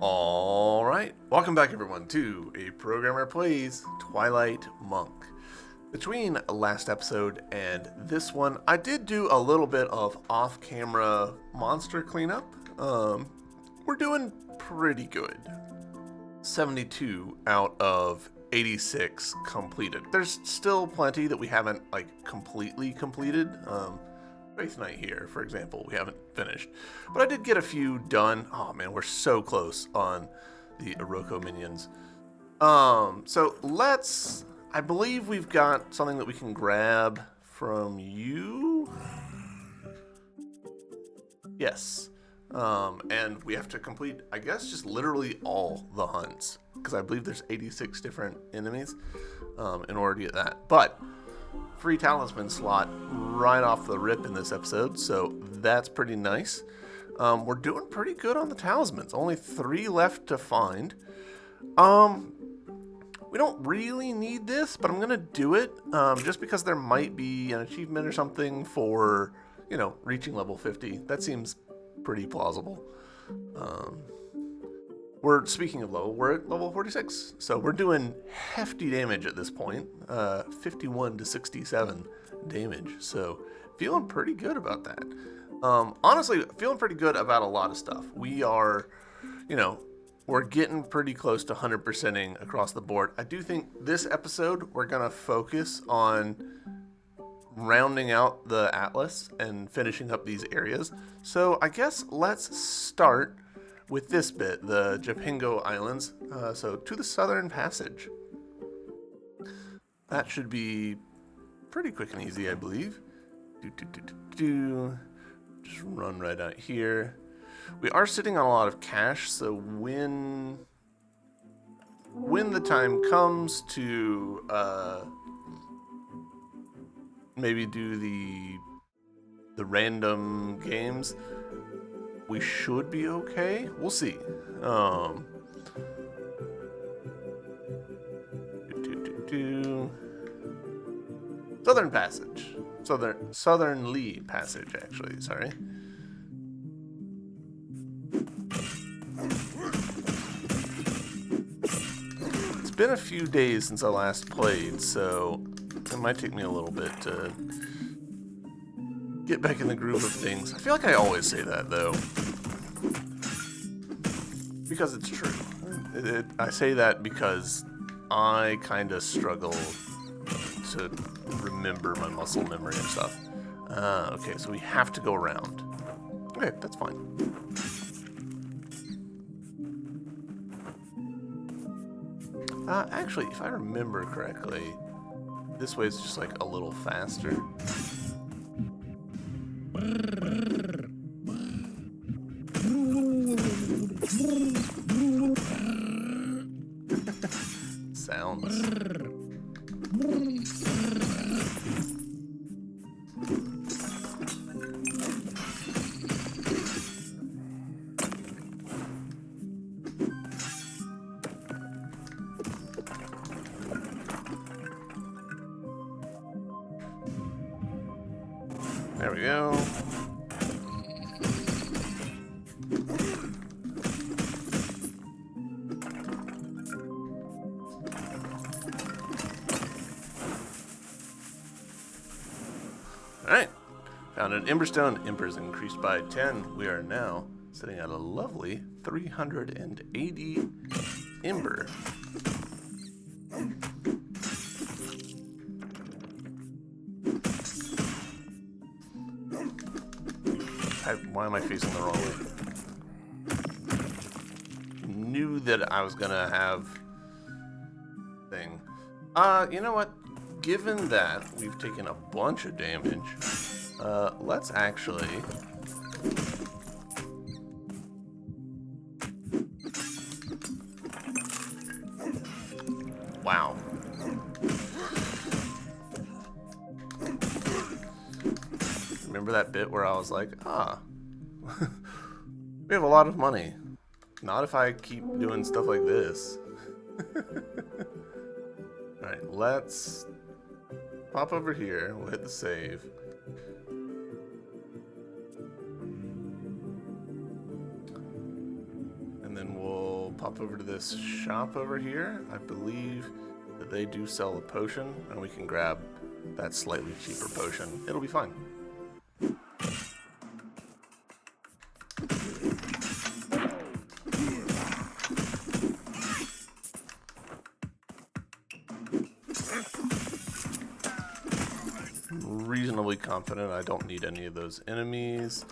All right, welcome back everyone to A Programmer Plays Twilight Monk. Between last episode and this one, I did do a little bit of off-camera monster cleanup. We're doing pretty good. 72 out of 86 completed. There's still plenty that we haven't completely completed. Faith Night here, for example, we haven't finished. But I did get a few done. Oh man, we're so close on the Iroko minions. So let's... I believe we've got something that we can grab from you. Yes. And we have to complete, I guess, just literally all the hunts. Because I believe there's 86 different enemies in order to get that. But free talisman slot right off the rip in this episode, so that's pretty nice. We're doing pretty good on the talismans. Only 3 left to find. We don't really need this, but I'm gonna do it just because there might be an achievement or something for, reaching level 50. That seems pretty plausible. Speaking of low, we're at level 46, so we're doing hefty damage at this point, 51 to 67 damage, so feeling pretty good about that. Honestly, feeling pretty good about a lot of stuff. We are, we're getting pretty close to 100%ing across the board. I do think this episode, we're going to focus on rounding out the Atlas and finishing up these areas. So I guess let's start with this bit, the Japingo Islands, so to the Southern Passage. That should be pretty quick and easy, I believe. Just run right out here. We are sitting on a lot of cash, so when the time comes to maybe do the random games, we should be okay. We'll see. Southern Passage. Southern Lee Passage, actually. Sorry. It's been a few days since I last played, so it might take me a little bit to get back in the groove of things. I feel like I always say that, though, because it's true. I say that because I kind of struggle to remember my muscle memory and stuff. Okay, so we have to go around. Okay, that's fine. Actually, if I remember correctly, this way is just a little faster. Sounds. There we go. Alright, found an Emberstone. Embers increased by 10. We are now sitting at a lovely 380 Ember. Why am I facing the wrong way? Knew that I was gonna have thing. You know what? Given that we've taken a bunch of damage, let's actually wow. Remember that bit where I was like, we have a lot of money. Not if I keep doing stuff like this. Alright, let's pop over here. We'll hit the save. And then we'll pop over to this shop over here. I believe that they do sell a potion, and we can grab that slightly cheaper potion. It'll be fine. I'm reasonably confident I don't need any of those enemies.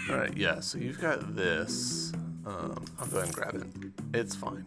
Alright, yeah, so you've got this. I'll go ahead and grab it. It's fine.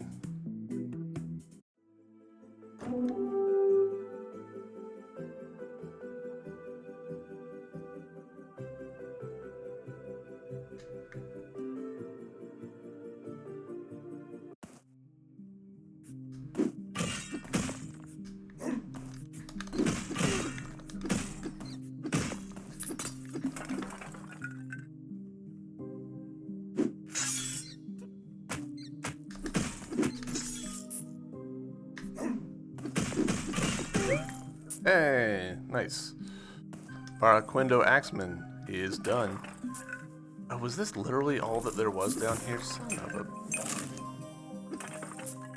Hey, nice. Baraquindo Axeman is done. Oh, was this literally all that there was down here? Son of a...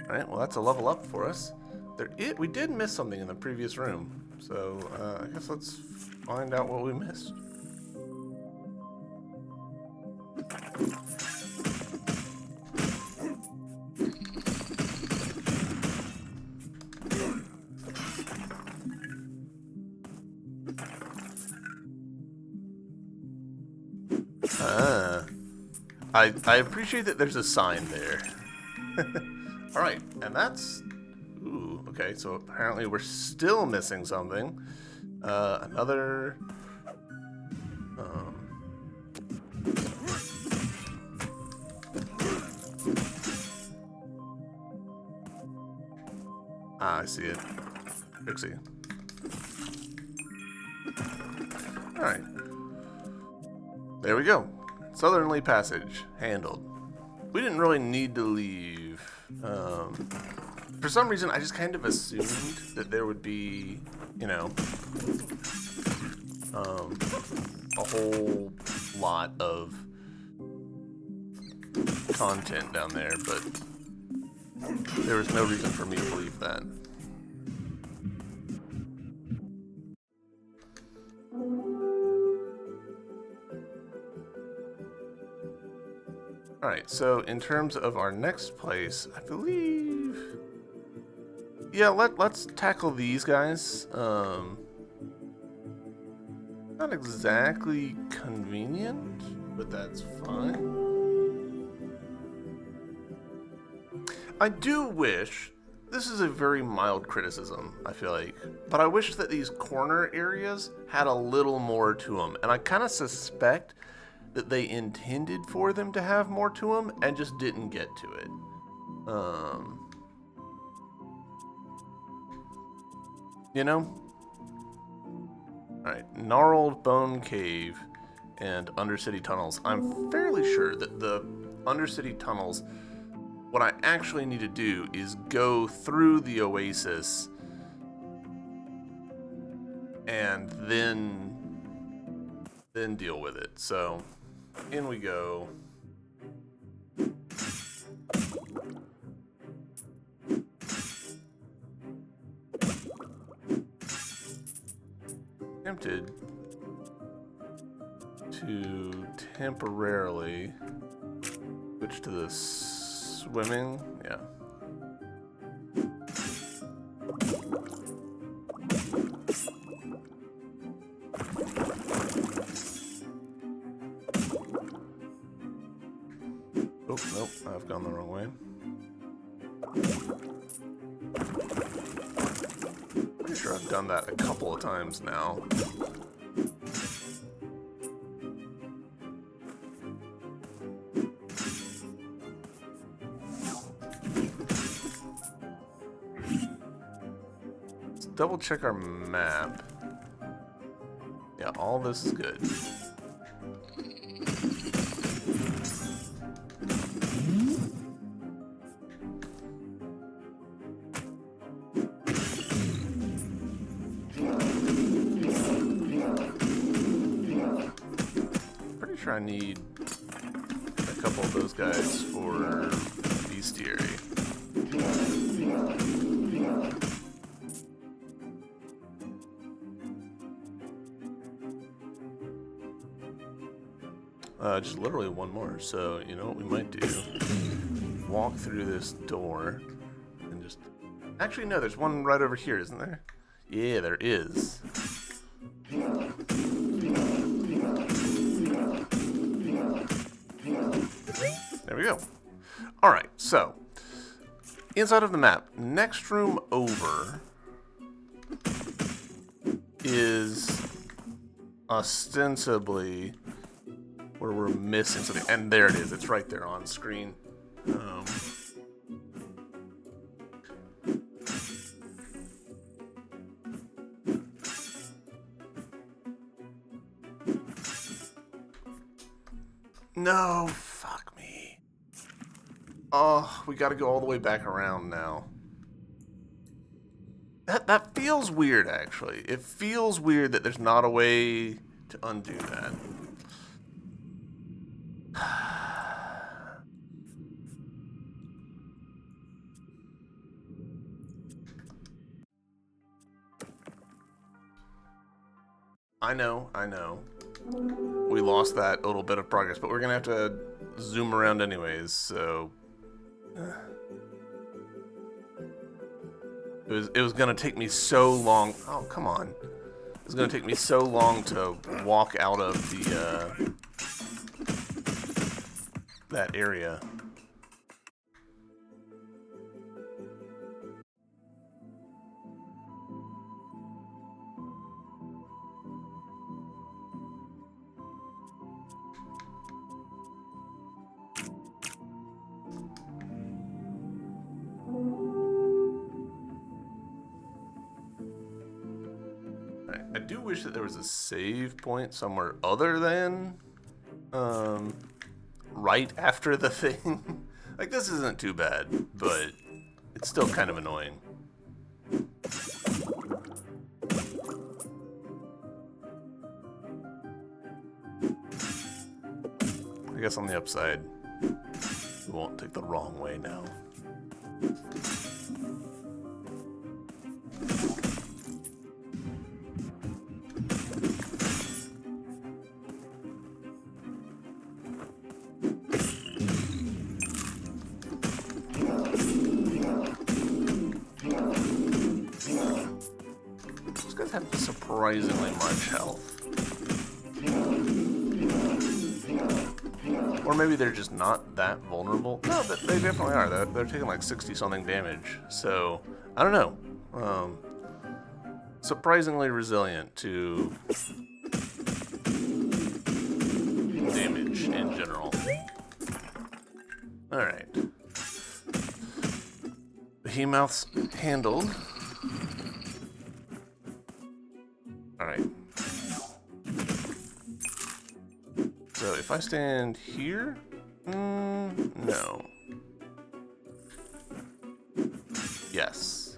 Alright, well that's a level up for us. We did miss something in the previous room, so I guess let's find out what we missed. I appreciate that there's a sign there. Alright, and that's... Ooh, okay, so apparently we're still missing something. Another... I see it. Pixie. Alright. There we go. Southerly Passage. Handled. We didn't really need to leave. For some reason, I just kind of assumed that there would be, you know, a whole lot of content down there, but there was no reason for me to believe that. Alright, so in terms of our next place, I believe... Yeah, let's tackle these guys. Not exactly convenient, but that's fine. I do wish... This is a very mild criticism, I feel like. But I wish that these corner areas had a little more to them. And I kind of suspect that they intended for them to have more to them and just didn't get to it. You know? Alright, Gnarled Bone Cave and Undercity Tunnels. I'm fairly sure that the Undercity Tunnels, what I actually need to do is go through the oasis and then deal with it. So in we go. Tempted to temporarily switch to the swimming. Yeah. Oh, nope, I've gone the wrong way. Pretty sure I've done that a couple of times now. Let's double check our map. Yeah, all this is good. I need couple of those guys for bestiary. Just literally one more. So, you know what we might do? Walk through this door and just... Actually, no, there's one right over here, isn't there? Yeah, there is. There we go. Alright, so... Inside of the map, next room over is ostensibly where we're missing something. And there it is. It's right there on screen. No, fuck me. Oh, we gotta go all the way back around now. That feels weird, actually. It feels weird that there's not a way to undo that. I know. We lost that little bit of progress, but we're gonna have to zoom around anyways, so... It was gonna take me so long... Oh, come on. It was gonna take me so long to walk out of the, that area. I do wish that there was a save point somewhere other than right after the thing. Like, this isn't too bad, but it's still kind of annoying. I guess on the upside, we won't take the wrong way now. These guys have surprisingly much health. Or maybe they're just not that vulnerable. No, they definitely are. They're taking like 60-something damage. So, I don't know. Surprisingly resilient to damage in general. Alright. Behemoth's handled. Alright. So if I stand here, no. Yes.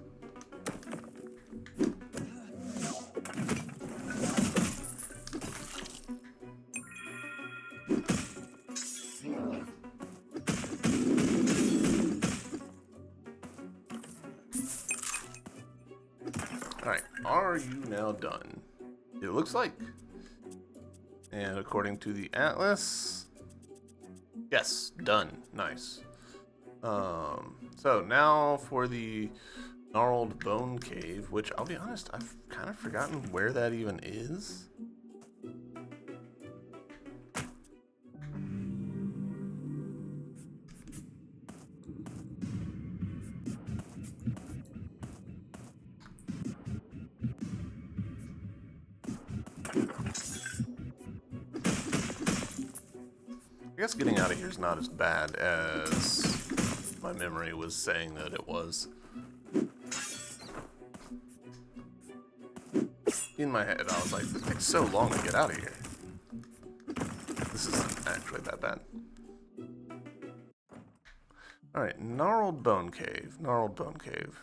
Alright, are you now done? It looks like. And according to the atlas, yes, done. Nice. So now for the gnarled bone cave, which I'll be honest, I've kind of forgotten where that even is. I guess getting out of here is not as bad as my memory was saying that it was. In my head, I was like, this takes so long to get out of here. This isn't actually that bad. Alright, gnarled bone cave. Gnarled bone cave.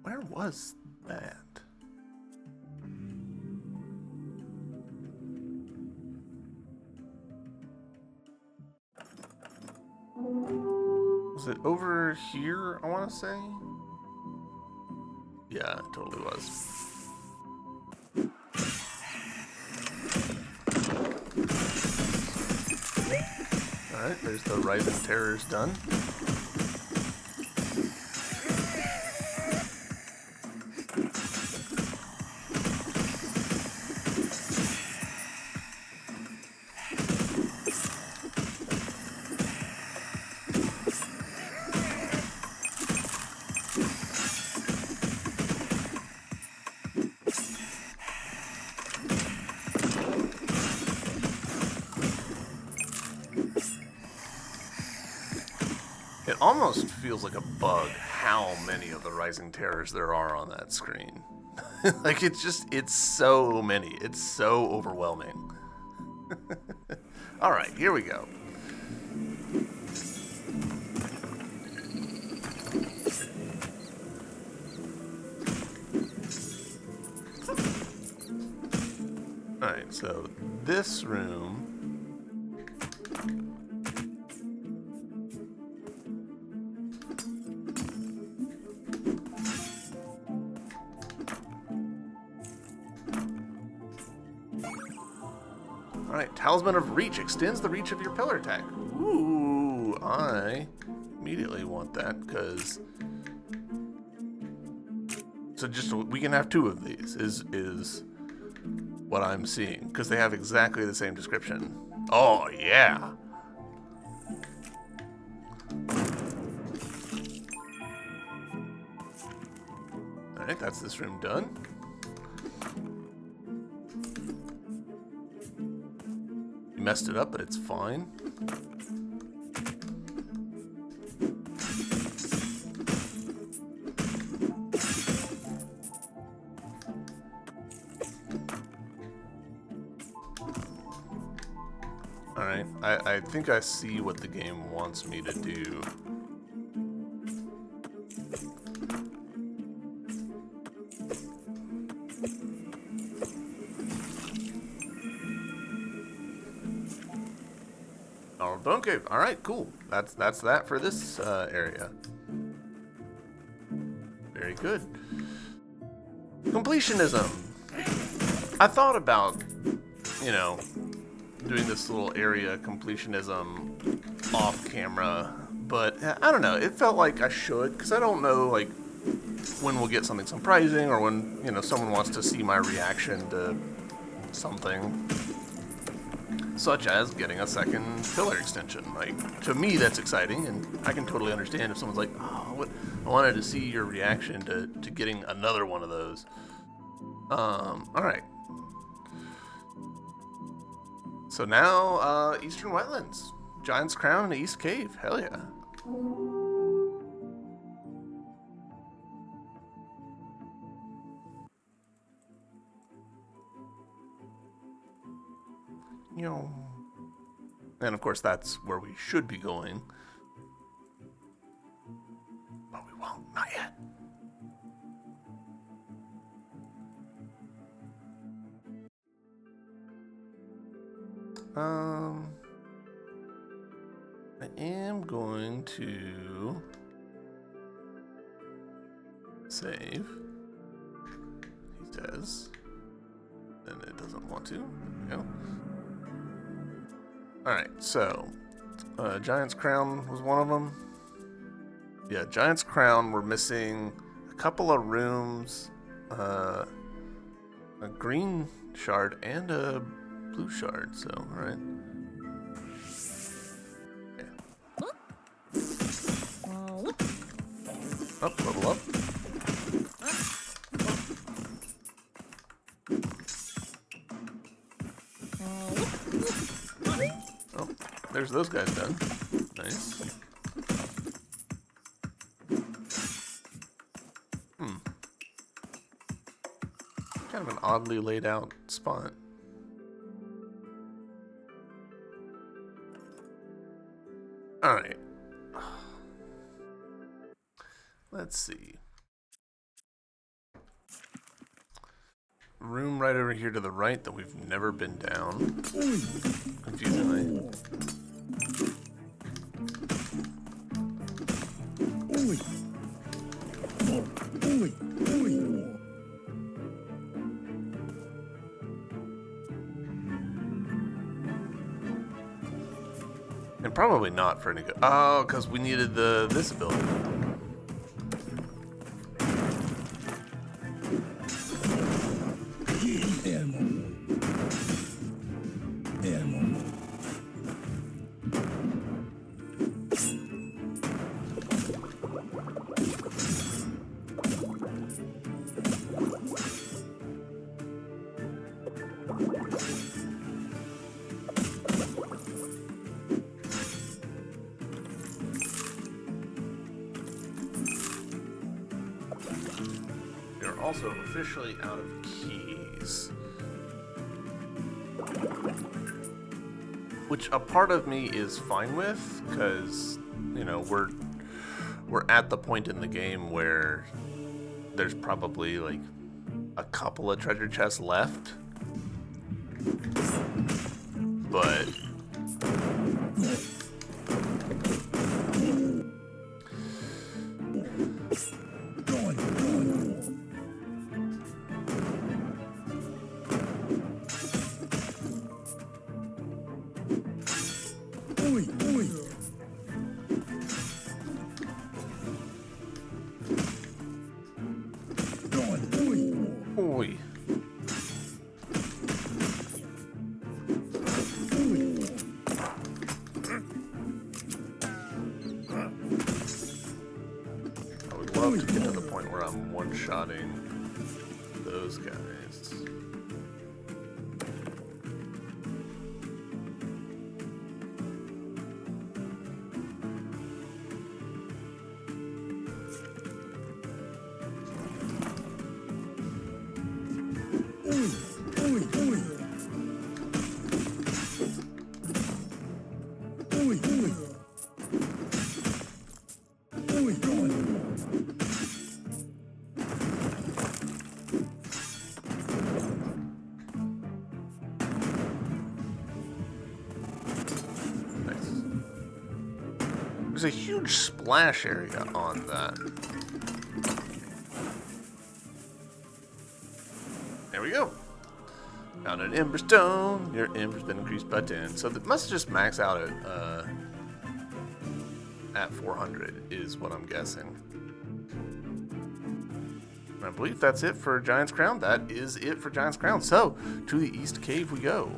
Where was that? Was it over here, I want to say? Yeah, it totally was. Alright, there's the Rising Terrors done. It almost feels like a bug how many of the Rising Terrors there are on that screen. Like, it's so many. It's so overwhelming. Alright, here we go. Alright, so this room... Alright, Talisman of Reach extends the reach of your pillar attack. Ooh, I immediately want that, because... So just, we can have two of these, is what I'm seeing, because they have exactly the same description. Oh, yeah! Alright, that's this room done. Messed it up, but it's fine. Alright, I think I see what the game wants me to do. Oh, bone cave. All right, cool. That's that for this area. Very good. Completionism. I thought about, you know, doing this little area completionism off camera, but I don't know. It felt like I should, because I don't know, like, when we'll get something surprising, or when, you know, someone wants to see my reaction to something. Such as getting a second pillar extension. Like, to me, that's exciting, and I can totally understand if someone's like, oh, I wanted to see your reaction to getting another one of those. Alright. So now, Eastern Wetlands. Giant's Crown and East Cave. Hell yeah. You know, and of course that's where we should be going, but we won't, not yet. I am going to save, he says, and it doesn't want to. There we go. Alright, so, Giant's Crown was one of them. Yeah, Giant's Crown, we're missing a couple of rooms, a green shard and a blue shard, so, alright. Yeah. Up, level up. There's those guys done. Nice. Kind of an oddly laid out spot. Alright. Let's see. Room right over here to the right that we've never been down. Confusingly. And probably not for any good. Oh, because we needed this ability. We're also officially out of keys. Which a part of me is fine with, because, you know, we're at the point in the game where there's probably like a couple of treasure chests left. But Oi. I would love to get to the point where I'm one-shotting those guys. There's a huge splash area on that. There we go. Found an Ember Stone. Your Ember's been increased by 10. So that must just max out at 400 is what I'm guessing. And I believe that's it for Giant's Crown. That is it for Giant's Crown. So, to the East Cave we go.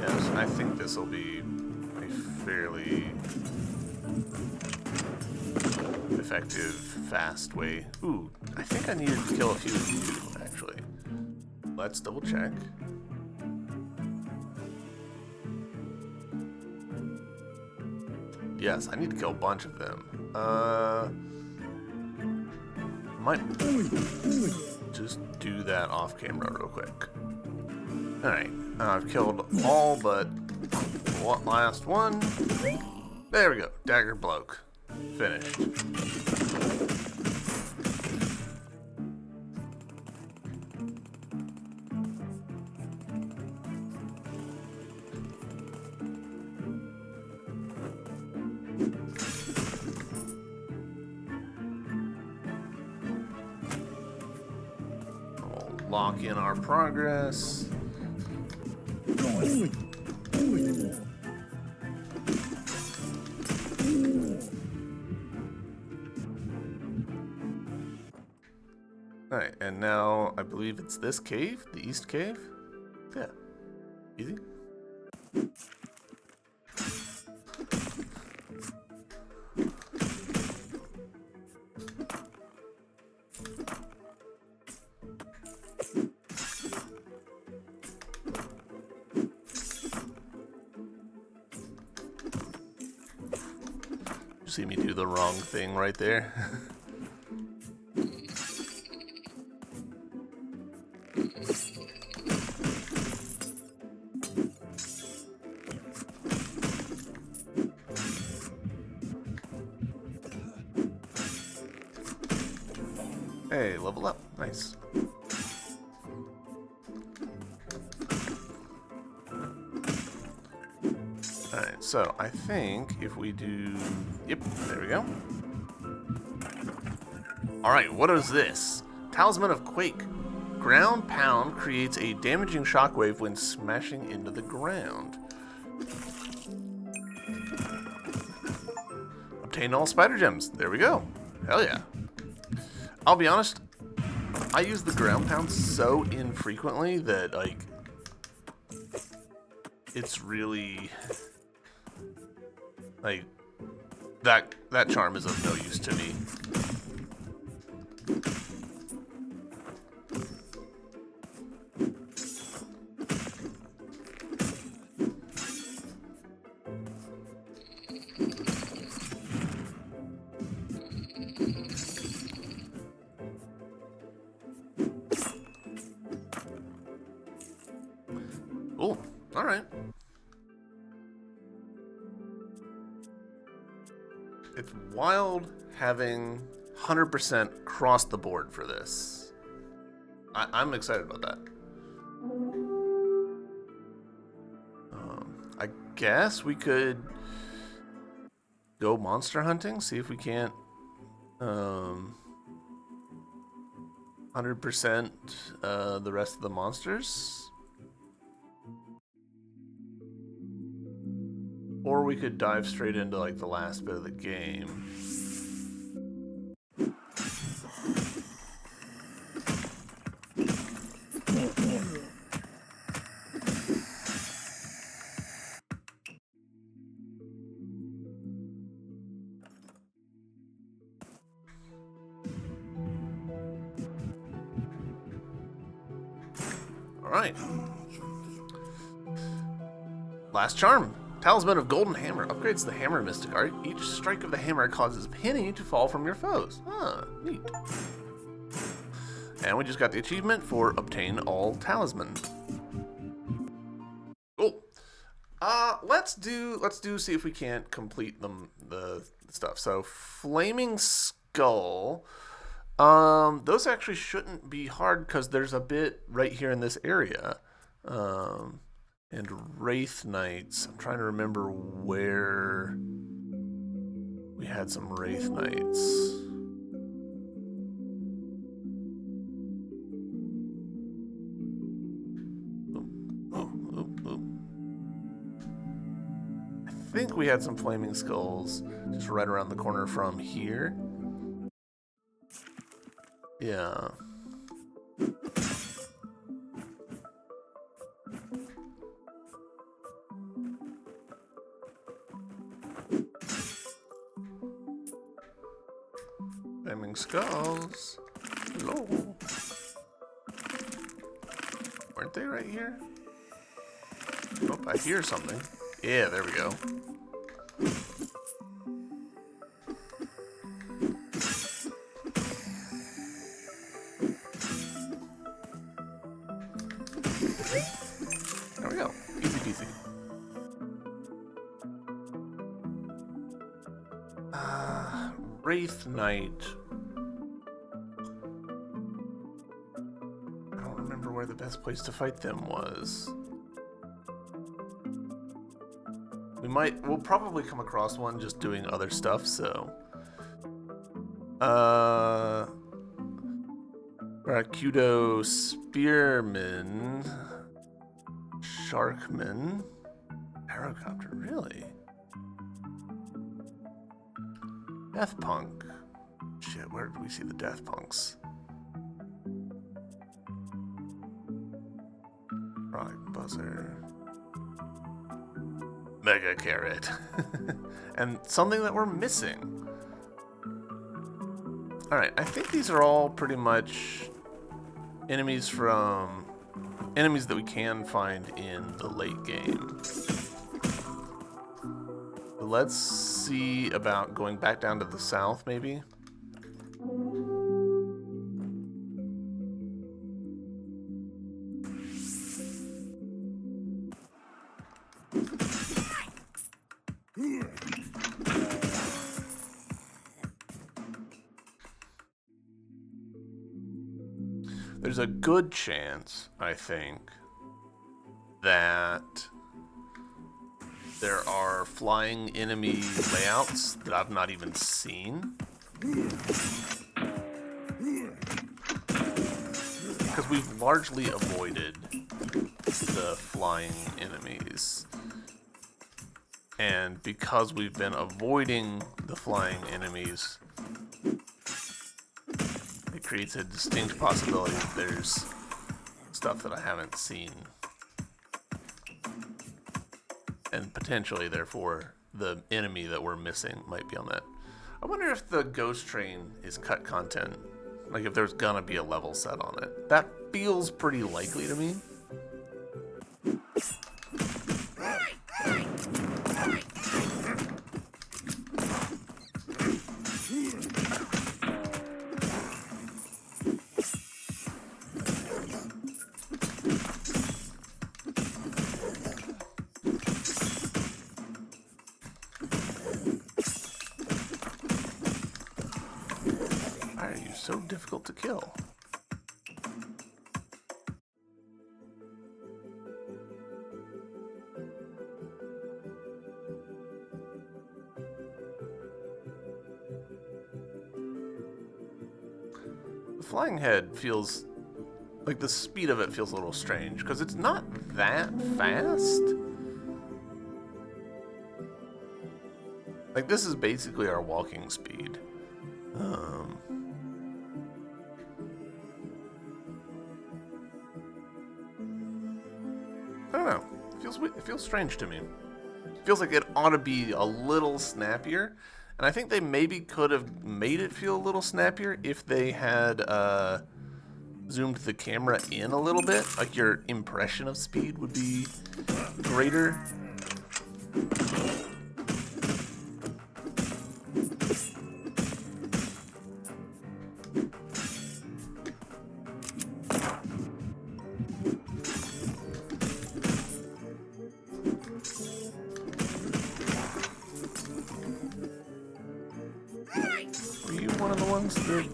Yes, I think this will be a fairly effective, fast way. Ooh, I think I needed to kill a few of you, actually. Let's double check. Yes, I need to kill a bunch of them. Might just do that off camera real quick. Alright, I've killed all but one last one. There we go, Dagger Bloke. Finished. We'll lock in our progress. Alright, and now I believe it's this cave, the East Cave? Yeah. Easy. You see me do the wrong thing right there? Hey, level up. Nice. Alright, so I think if we do... Yep, there we go. Alright, what is this? Talisman of Quake. Ground pound creates a damaging shockwave when smashing into the ground. Obtain all spider gems. There we go. Hell yeah. I'll be honest, I use the ground pound so infrequently that, like, it's really, like, that charm is of no use to me. Cool. All right. It's wild having 100% across the board for this. I'm excited about that. I guess we could go monster hunting, see if we can't 100% the rest of the monsters. Or we could dive straight into, like, the last bit of the game. All right. Last charm. Talisman of Golden Hammer upgrades the hammer mystic art. Each strike of the hammer causes a penny to fall from your foes. Huh, neat. And we just got the achievement for obtain all talisman. Cool. Let's see if we can't complete the stuff. So Flaming Skull. Those actually shouldn't be hard because there's a bit right here in this area. And Wraith Knights. I'm trying to remember where we had some Wraith Knights. I think we had some Flaming Skulls just right around the corner from here. Yeah. Flaming Skulls. Hello. Weren't they right here? Oh, I hear something. Yeah, there we go. There we go. Easy peasy. Wraith Knight. I don't remember where the best place to fight them was. We'll probably come across one just doing other stuff, so. Barracudo Spearman. Sharkman. Aerocopter, really? Death Punk. Shit, where did we see the Death Punks? Frog Buzzer. Mega Carrot. And something that we're missing. Alright, I think these are all pretty much enemies that we can find in the late game. Let's see about going back down to the south, maybe. there's a good chance, I think, that there are flying enemy layouts that I've not even seen. Because we've largely avoided the flying enemies. And because we've been avoiding the flying enemies, it creates a distinct possibility that there's stuff that I haven't seen. And potentially, therefore, the enemy that we're missing might be on that. I wonder if the ghost train is cut content. Like if there's gonna be a level set on it. That feels pretty likely to me. Why are you so difficult to kill? The flying head feels like the speed of it feels a little strange because it's not that fast. Like this is basically our walking speed. I don't know. It feels strange to me. It feels like it ought to be a little snappier. And I think they maybe could have made it feel a little snappier if they had zoomed the camera in a little bit. Like your impression of speed would be greater. Were you one of the ones that...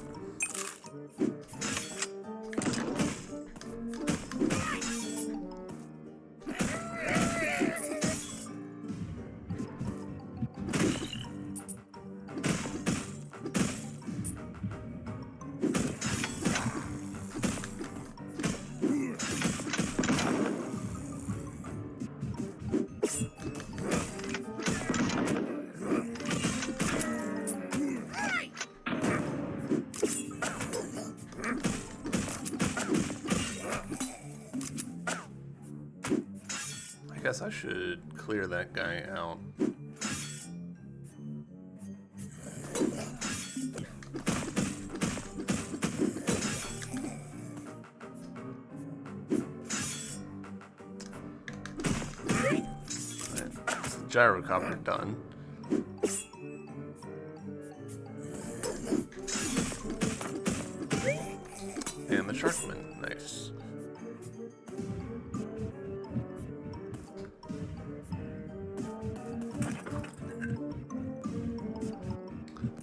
I guess I should clear that guy out. That's the gyrocopter done. And the sharkman, nice.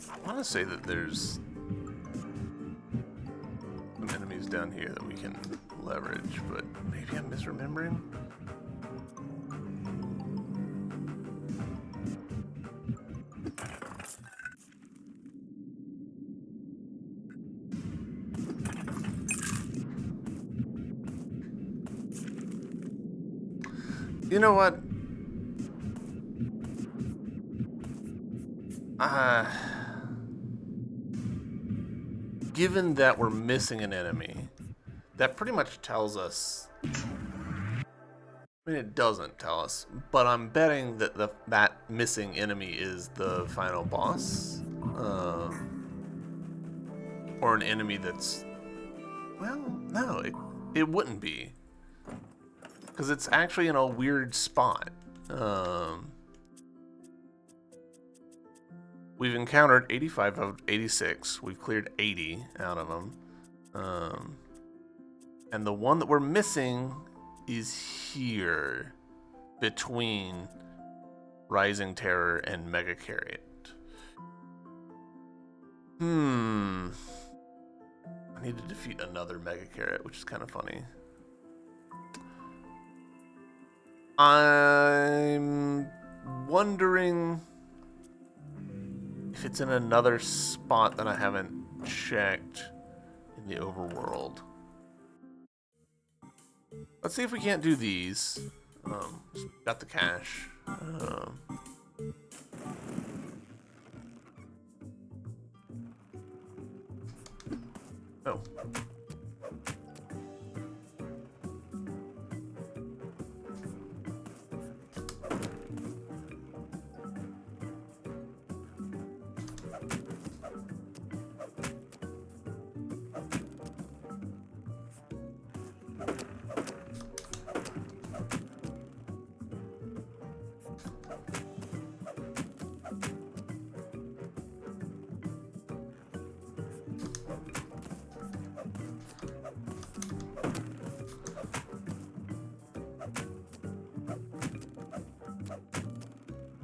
I want to say that there's some enemies down here that we can leverage, but maybe I'm misremembering. You know what? Given that we're missing an enemy, that pretty much tells us... I mean, it doesn't tell us, but I'm betting that that missing enemy is the final boss. Or an enemy that's... Well, no, it wouldn't be. Because it's actually in a weird spot. We've encountered 85 of 86. We've cleared 80 out of them. And the one that we're missing is here, between Rising Terror and Mega Carrot. I'm I need to defeat another Mega Carrot, which is kind of funny. I'm wondering if it's in another spot that I haven't checked in the overworld. Let's see if we can't do these. Got the cash. Oh.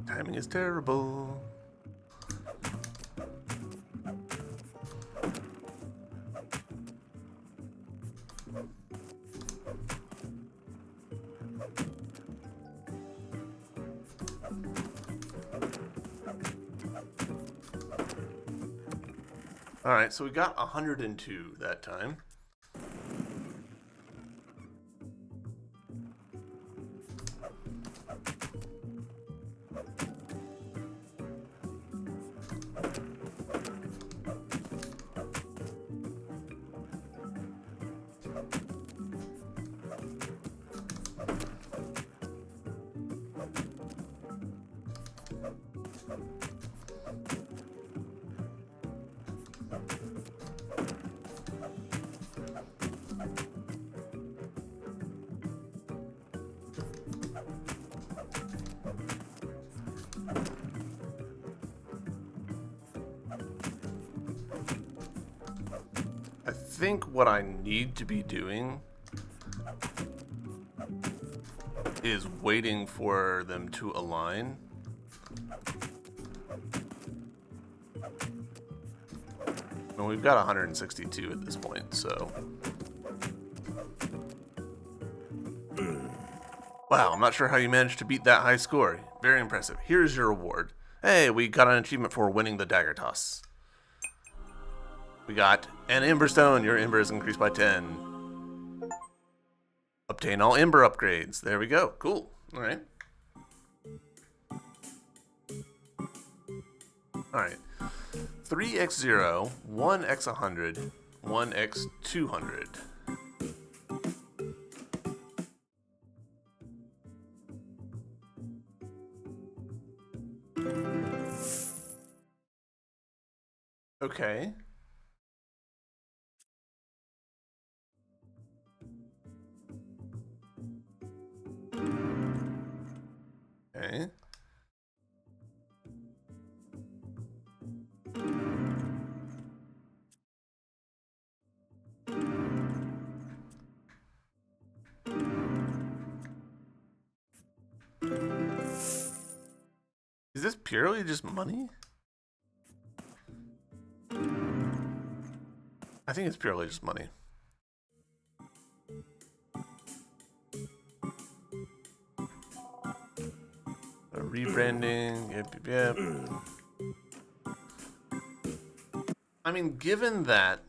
Timing is terrible. All right, so we got 102 that time. I think what I need to be doing is waiting for them to align. Well, we've got 162 at this point, so. Wow, I'm not sure how you managed to beat that high score. Very impressive. Here's your reward. Hey, we got an achievement for winning the dagger toss. We got an Ember Stone. Your Ember is increased by 10. Obtain all Ember upgrades. There we go. Cool. All right. All right. 3x0, 1x100, 1x200. Okay. Okay. Is this purely just money? I think it's purely just money. Rebranding, yep. I mean, given that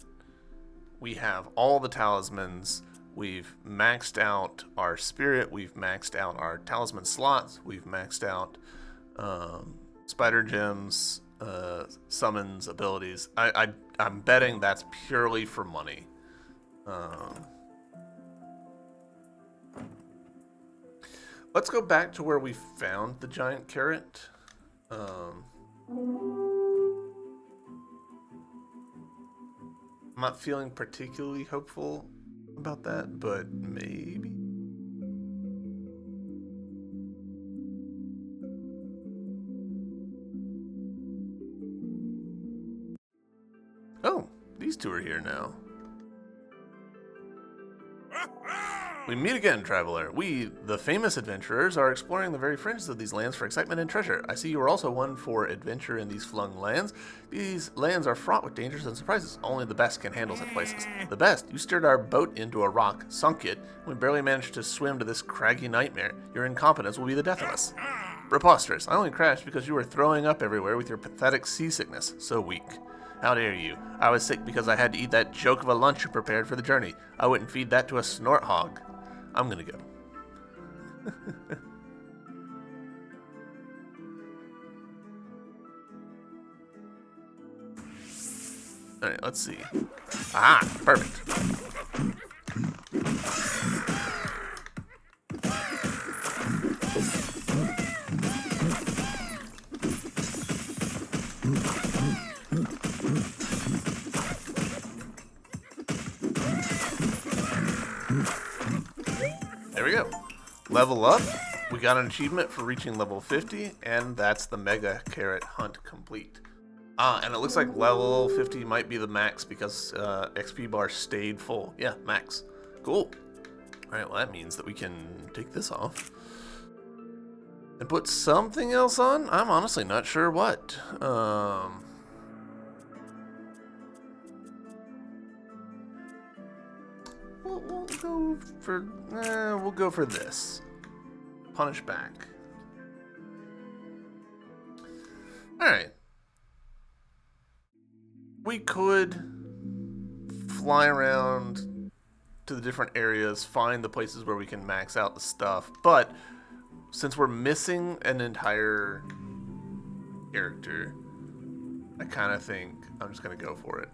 we have all the talismans, we've maxed out our spirit, we've maxed out our talisman slots, we've maxed out spider gems, summons, abilities. I'm betting that's purely for money. Let's go back to where we found the giant carrot. I'm not feeling particularly hopeful about that, but maybe. Oh, these two are here now. We meet again, traveler. We, the famous adventurers, are exploring the very fringes of these lands for excitement and treasure. I see you are also one for adventure in these flung lands. These lands are fraught with dangers and surprises. Only the best can handle such places. The best? You steered our boat into a rock, sunk it, and we barely managed to swim to this craggy nightmare. Your incompetence will be the death of us. Preposterous. I only crashed because you were throwing up everywhere with your pathetic seasickness. So weak. How dare you? I was sick because I had to eat that joke of a lunch you prepared for the journey. I wouldn't feed that to a snort hog. I'm gonna go. Alright, let's see. Ah, perfect. There we go. Level up. We got an achievement for reaching level 50, and that's the Mega Carrot Hunt complete. And it looks like level 50 might be the max because XP bar stayed full. Yeah, max. Cool. Alright, well that means that we can take this off and put something else on. I'm honestly not sure what. We'll go for this. Punish back. Alright. We could fly around to the different areas, find the places where we can max out the stuff, but since we're missing an entire character, I kind of think I'm just going to go for it.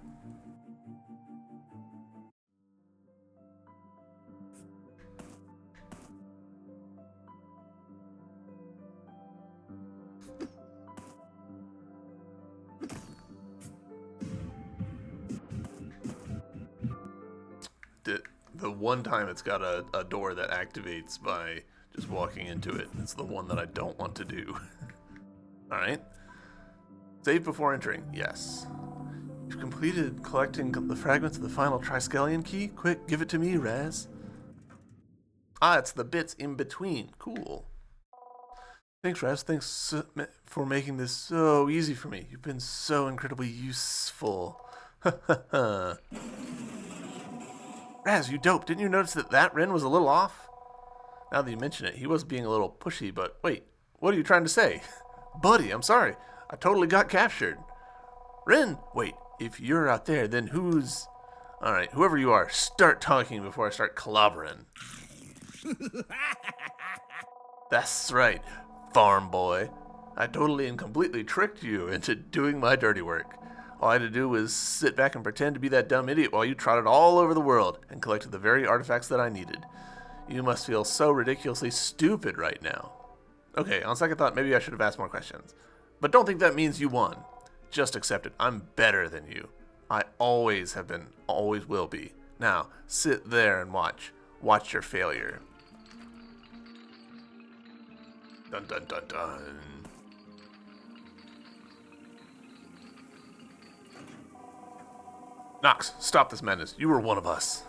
The one time it's got a door that activates by just walking into it. It's the one that I don't want to do. Alright. Save before entering. Yes. You've completed collecting the fragments of the final Triskelion key. Quick, give it to me, Raz. Ah, it's the bits in between. Cool. Thanks, Raz. Thanks for making this so easy for me. You've been so incredibly useful. Raz, you dope. Didn't you notice that Ren was a little off? Now that you mention it, he was being a little pushy, but wait, what are you trying to say? Buddy, I'm sorry. I totally got captured. Ren, wait, if you're out there, then who's... Alright, whoever you are, start talking before I start clobbering. That's right, farm boy. I totally and completely tricked you into doing my dirty work. All I had to do was sit back and pretend to be that dumb idiot while you trotted all over the world and collected the very artifacts that I needed. You must feel so ridiculously stupid right now. Okay, on second thought, maybe I should have asked more questions. But don't think that means you won. Just accept it. I'm better than you. I always have been, always will be. Now, sit there and watch. Watch your failure. Dun dun dun dun. Nox, stop this madness. You were one of us.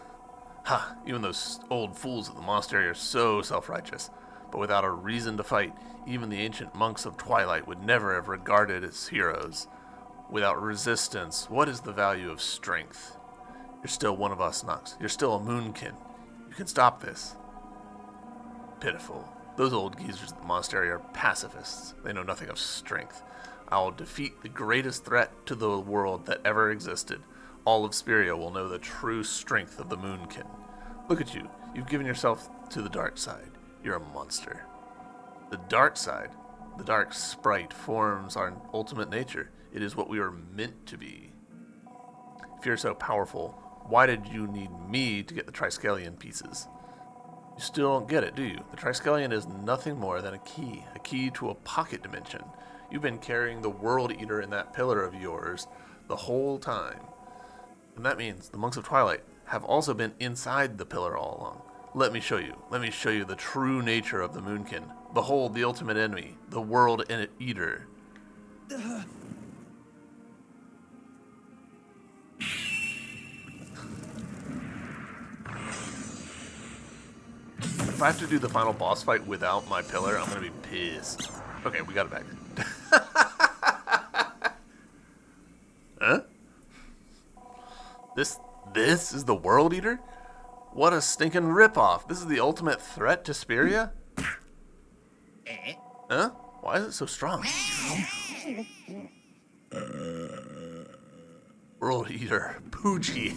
Ha, even those old fools of the monastery are so self-righteous. But without a reason to fight, even the ancient monks of Twilight would never have regarded as heroes. Without resistance, what is the value of strength? You're still one of us, Nox. You're still a moonkin. You can stop this. Pitiful. Those old geezers at the monastery are pacifists. They know nothing of strength. I will defeat the greatest threat to the world that ever existed. All of Speria will know the true strength of the Moonkin. Look at you. You've given yourself to the dark side. You're a monster. The dark side, the dark sprite, forms our ultimate nature. It is what we are meant to be. If you're so powerful, why did you need me to get the Triskelion pieces? You still don't get it, do you? The Triskelion is nothing more than a key to a pocket dimension. You've been carrying the World Eater in that pillar of yours the whole time. And that means the monks of Twilight have also been inside the pillar all along. Let me show you. Let me show you the true nature of the Moonkin. Behold the ultimate enemy, the World Eater. if I have to do the final boss fight without my pillar, I'm gonna be pissed. Okay, we got it back. Huh? This is the World Eater? What a stinking ripoff. This is the ultimate threat to Speria? Huh? Why is it so strong? World Eater. Poochie.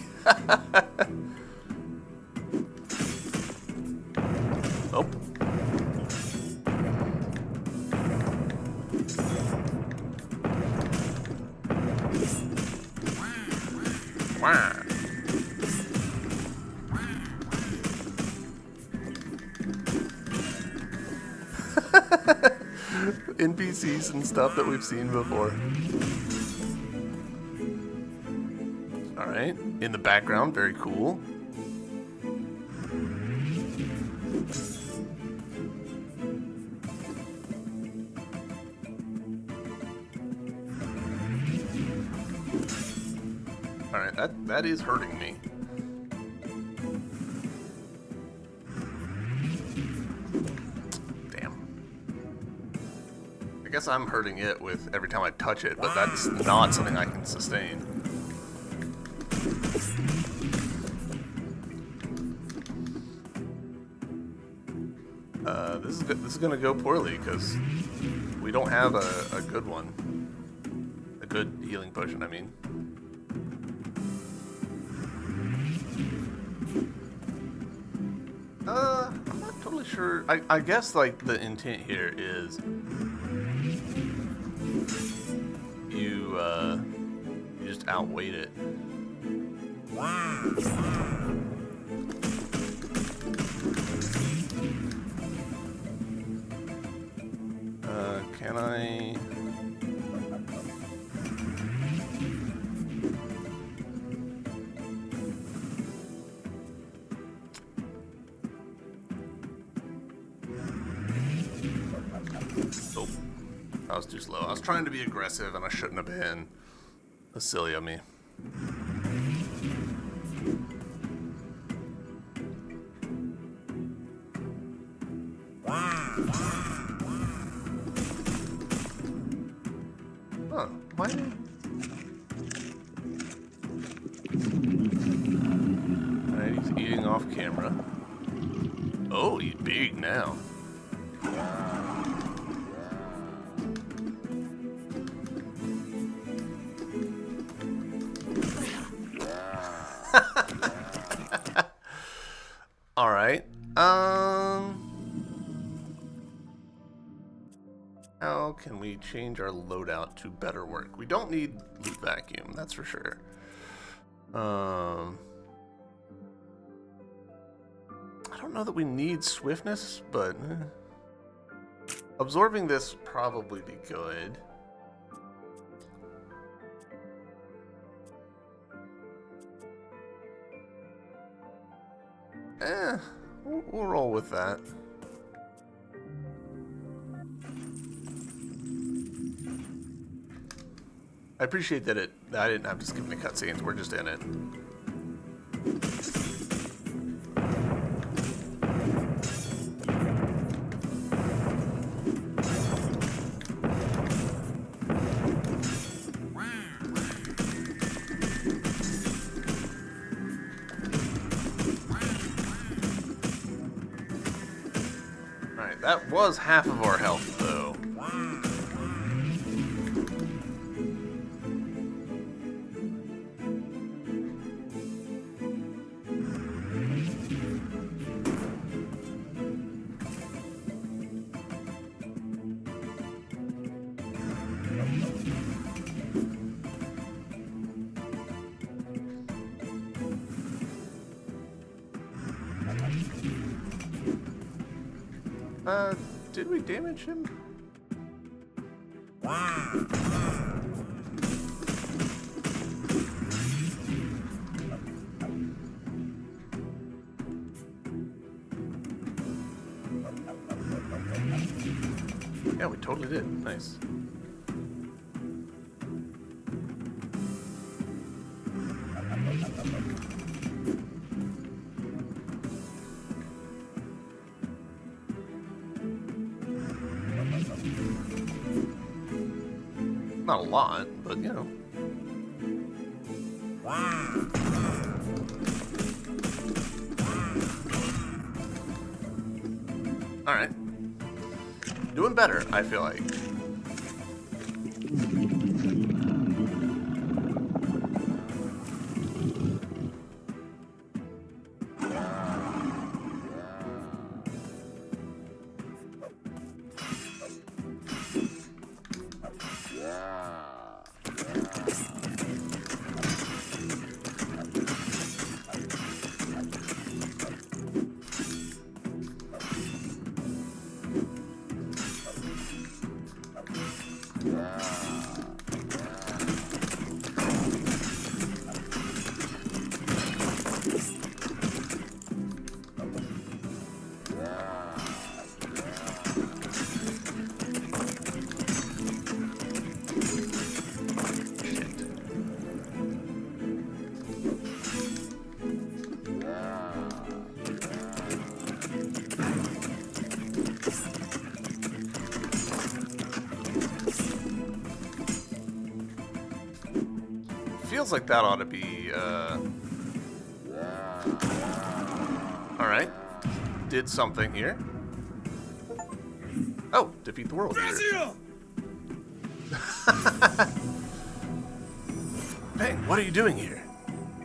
Oh. Wow. NPCs and stuff that we've seen before. Alright, in the background, very cool. Alright, that is hurting me. I guess I'm hurting it with every time I touch it, but that's not something I can sustain. This is gonna go poorly because we don't have a good one, a good healing potion. I mean. I'm not totally sure. I guess like the intent here is. You just outweighed it. Can I? Oh, I was too slow. I was trying to be aggressive and I shouldn't have been. That's silly of me. Huh, why? Alright, he's eating off camera. Oh, he's big now. All right. How can we change our loadout to better work? We don't need loot vacuum, that's for sure. I don't know that we need swiftness, but absorbing this probably be good. We'll roll with that. I appreciate that I didn't have to skip any cutscenes. We're just in it. Alright, that was half of our health, though. Did we damage him? Yeah, we totally did. Nice. Not a lot, but you know. Alright. Doing better, I feel like. Feels like that ought to be, Alright. Did something here. Oh, defeat the world eater. Hey, what are you doing here?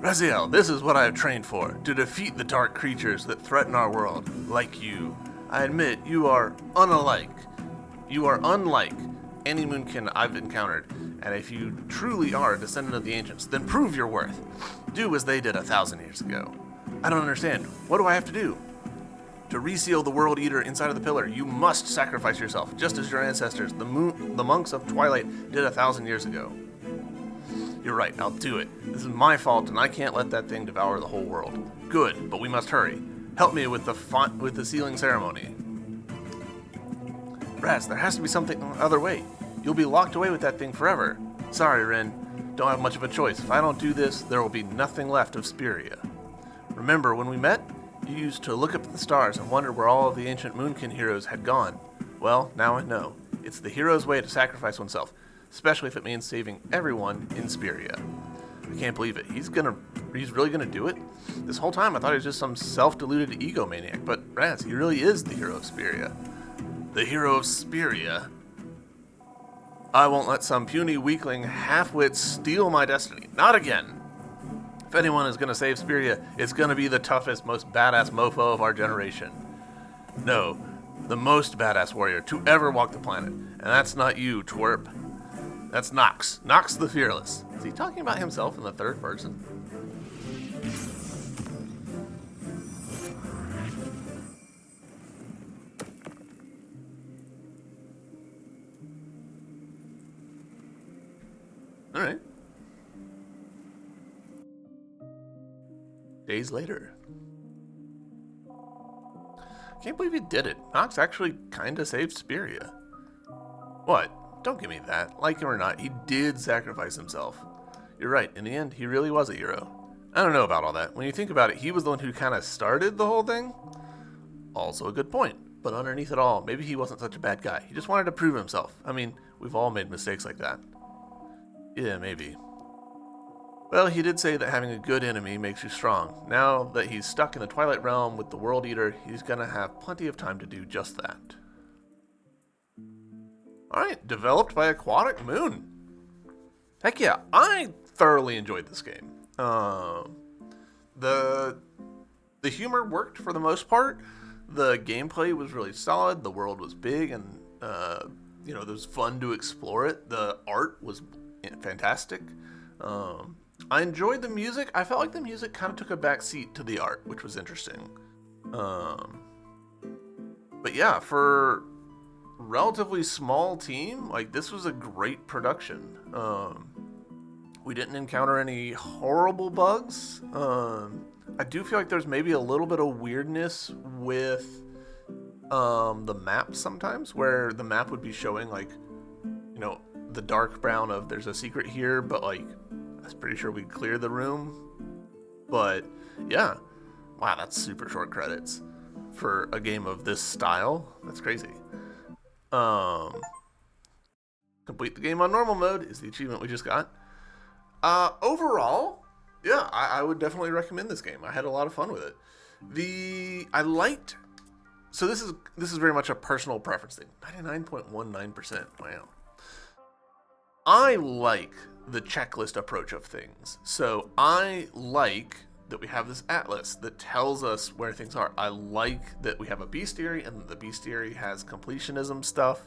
Raziel, this is what I have trained for, to defeat the dark creatures that threaten our world, like you. I admit, you are unlike any moonkin I've encountered, and if you truly are a descendant of the ancients, then prove your worth. Do as they did 1,000 years ago. I don't understand. What do I have to do? To reseal the World Eater inside of the pillar, you must sacrifice yourself, just as your ancestors, the monks of Twilight, did 1,000 years ago. You're right, I'll do it. This is my fault, and I can't let that thing devour the whole world. Good, but we must hurry. Help me with the sealing ceremony. Raz, there has to be something other way. You'll be locked away with that thing forever. Sorry, Rin. Don't have much of a choice. If I don't do this, there will be nothing left of Speria. Remember, when we met, you used to look up at the stars and wonder where all of the ancient Moonkin heroes had gone. Well, now I know. It's the hero's way to sacrifice oneself, especially if it means saving everyone in Speria. I can't believe it. He's really gonna do it? This whole time I thought he was just some self-deluded egomaniac, but Raz, he really is the hero of Speria. The hero of Speria? I won't let some puny weakling half-wit steal my destiny. Not again. If anyone is gonna save Speria, it's gonna be the toughest, most badass mofo of our generation. No, the most badass warrior to ever walk the planet. And that's not you, twerp. That's Nox. Nox the Fearless. Is he talking about himself in the third person? Alright. Days later. Can't believe he did it. Nox actually kinda saved Speria. What? Don't give me that. Like him or not, he did sacrifice himself. You're right, in the end, he really was a hero. I don't know about all that. When you think about it, he was the one who kinda started the whole thing. Also a good point. But underneath it all, maybe he wasn't such a bad guy. He just wanted to prove himself. I mean, we've all made mistakes like that. Yeah, maybe. Well, he did say that having a good enemy makes you strong. Now that he's stuck in the Twilight Realm with the World Eater, he's gonna have plenty of time to do just that. Alright, developed by Aquatic Moon. Heck yeah, I thoroughly enjoyed this game. The humor worked for the most part. The gameplay was really solid. The world was big, and it was fun to explore it. The art was fantastic. I enjoyed the music. I felt like the music kind of took a back seat to the art, which was interesting. But yeah, for relatively small team, like, this was a great production. We didn't encounter any horrible bugs. I do feel like there's maybe a little bit of weirdness with the map sometimes, where the map would be showing, like, the dark brown of there's a secret here, but like I was pretty sure we'd clear the room. But yeah, wow, that's super short credits for a game of this style. That's crazy. Complete the game on normal mode is the achievement we just got. Overall, yeah, I would definitely recommend this game. I had a lot of fun with it. So this is very much a personal preference thing. 99.19%. Wow. I like the checklist approach of things. So I like that we have this atlas that tells us where things are. I like that we have a bestiary and the bestiary has completionism stuff.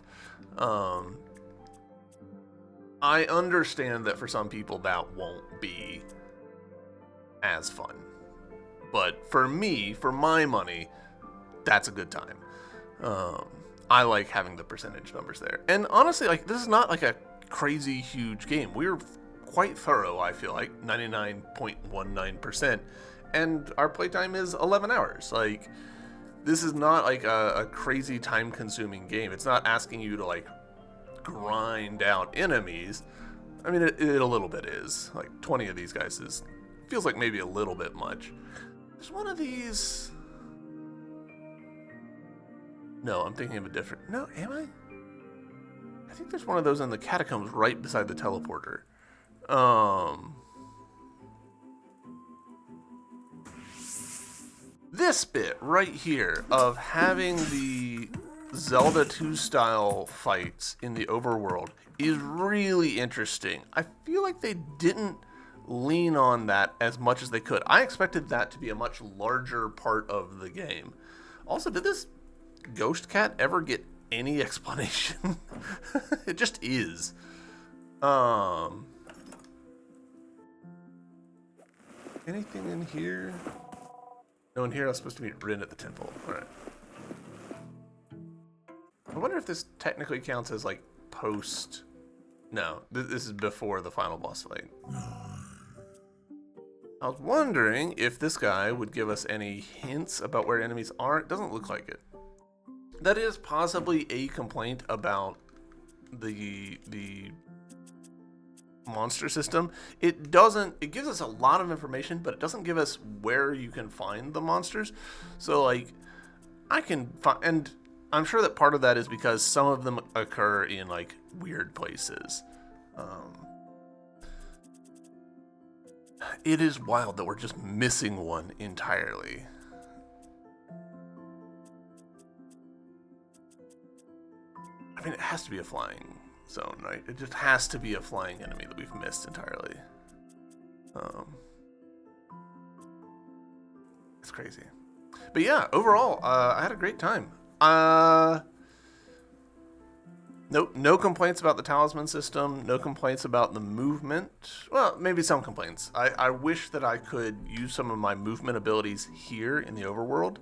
I understand that for some people that won't be as fun. But for me, for my money, that's a good time. I like having the percentage numbers there. And honestly, like, this is not like a crazy huge game. We're quite thorough, I feel like, 99.19%. And our playtime is 11 hours. Like, this is not like a crazy time-consuming game. It's not asking you to, like, grind out enemies. I mean, it a little bit is. Like, 20 of these guys feels like maybe a little bit much. There's one of these... No, I'm thinking of a different... No, am I? I think there's one of those in the catacombs right beside the teleporter. This bit right here of having the Zelda 2 style fights in the overworld is really interesting. I feel like they didn't lean on that as much as they could. I expected that to be a much larger part of the game. Also, did this ghost cat ever get any explanation? It just is. Anything in here? No, in here I was supposed to meet Rin at the temple. Alright. I wonder if this technically counts as, like, post... No, this is before the final boss fight. I was wondering if this guy would give us any hints about where enemies are. It doesn't look like it. That is possibly a complaint about the monster system. It gives us a lot of information, but it doesn't give us where you can find the monsters. So, like, I can find, and I'm sure that part of that is because some of them occur in, like, weird places. It is wild that we're just missing one entirely. I mean, it has to be a flying zone, right? It just has to be a flying enemy that we've missed entirely. It's crazy. But yeah, overall, I had a great time. No complaints about the talisman system. No complaints about the movement. Well, maybe some complaints. I wish that I could use some of my movement abilities here in the overworld.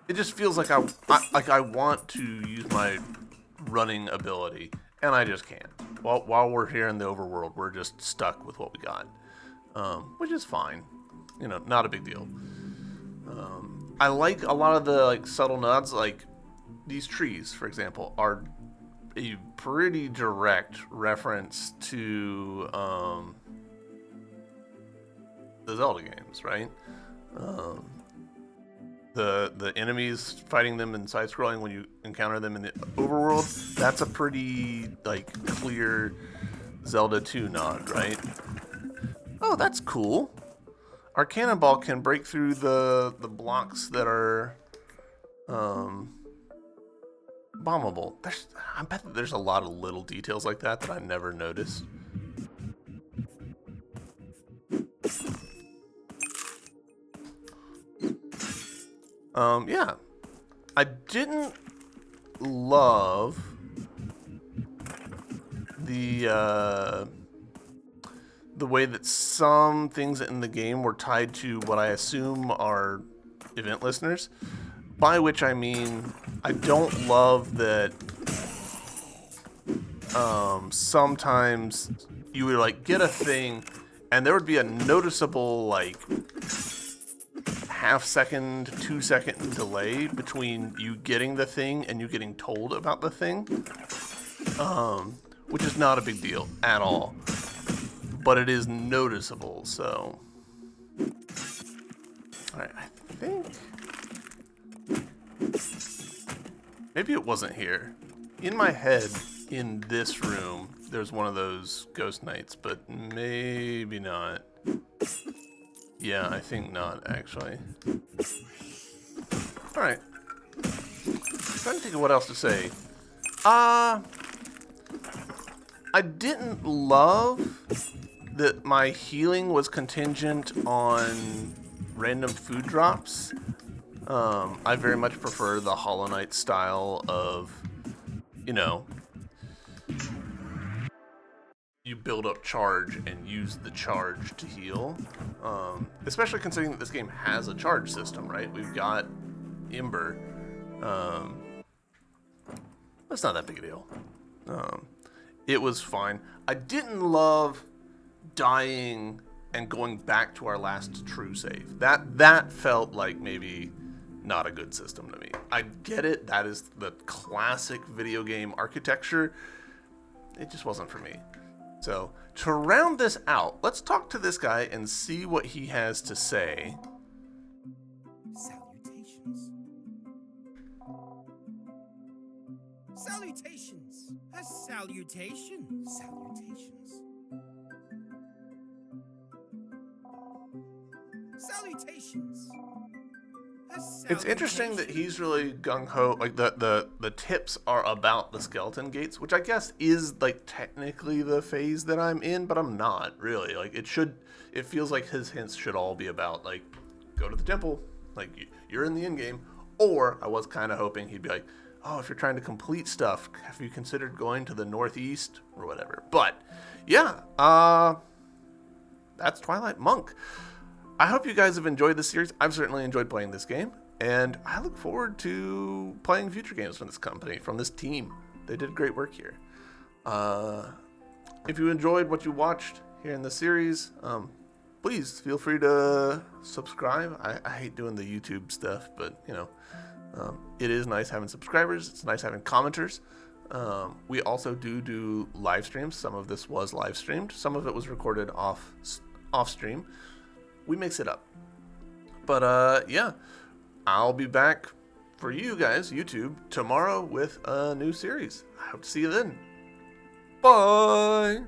It just feels like I want to use my running ability, and I just can't. While we're here in the overworld, we're just stuck with what we got, which is fine. You know, not a big deal. I like a lot of the, like, subtle nods, like these trees, for example, are a pretty direct reference to the Zelda games, right? The enemies, fighting them in side-scrolling when you encounter them in the overworld, that's a pretty, like, clear Zelda 2 nod, right? Oh, that's cool. Our cannonball can break through the blocks that are bombable. I bet that there's a lot of little details like that I never noticed. Yeah. I didn't love the way that some things in the game were tied to what I assume are event listeners, by which I mean I don't love that sometimes you would, like, get a thing and there would be a noticeable, like, half-second, 2-second delay between you getting the thing and you getting told about the thing, which is not a big deal at all, but it is noticeable. So, all right, I think maybe it wasn't here. in my head, in this room, there's one of those ghost knights, but maybe not. Yeah, I think not, actually. Alright. Trying to think of what else to say. I didn't love that my healing was contingent on random food drops. I very much prefer the Hollow Knight style of, you know, you build up charge and use the charge to heal. Especially considering that this game has a charge system, right? We've got Ember. That's not that big a deal. It was fine. I didn't love dying and going back to our last true save. That felt like maybe not a good system to me. I get it. That is the classic video game architecture. It just wasn't for me. So, to round this out, let's talk to this guy and see what he has to say. Salutations. Salutations. A salutation. Salutations. Salutations. It's interesting that he's really gung-ho, like the tips are about the skeleton gates, which I guess is like technically the phase that I'm in, but I'm not really. Like it feels like his hints should all be about like, go to the temple, like you're in the end game. Or I was kind of hoping he'd be like, oh, if you're trying to complete stuff, have you considered going to the northeast or whatever? But yeah, that's Twilight Monk. I hope you guys have enjoyed this series. I've certainly enjoyed playing this game, and I look forward to playing future games from this company, from this team. They did great work here. If you enjoyed what you watched here in the series, please feel free to subscribe. I hate doing the YouTube stuff, but you know, it is nice having subscribers. It's nice having commenters. We also do live streams. Some of this was live streamed. Some of it was recorded off stream. We mix it up. But yeah, I'll be back for you guys, YouTube, tomorrow with a new series. I hope to see you then. Bye!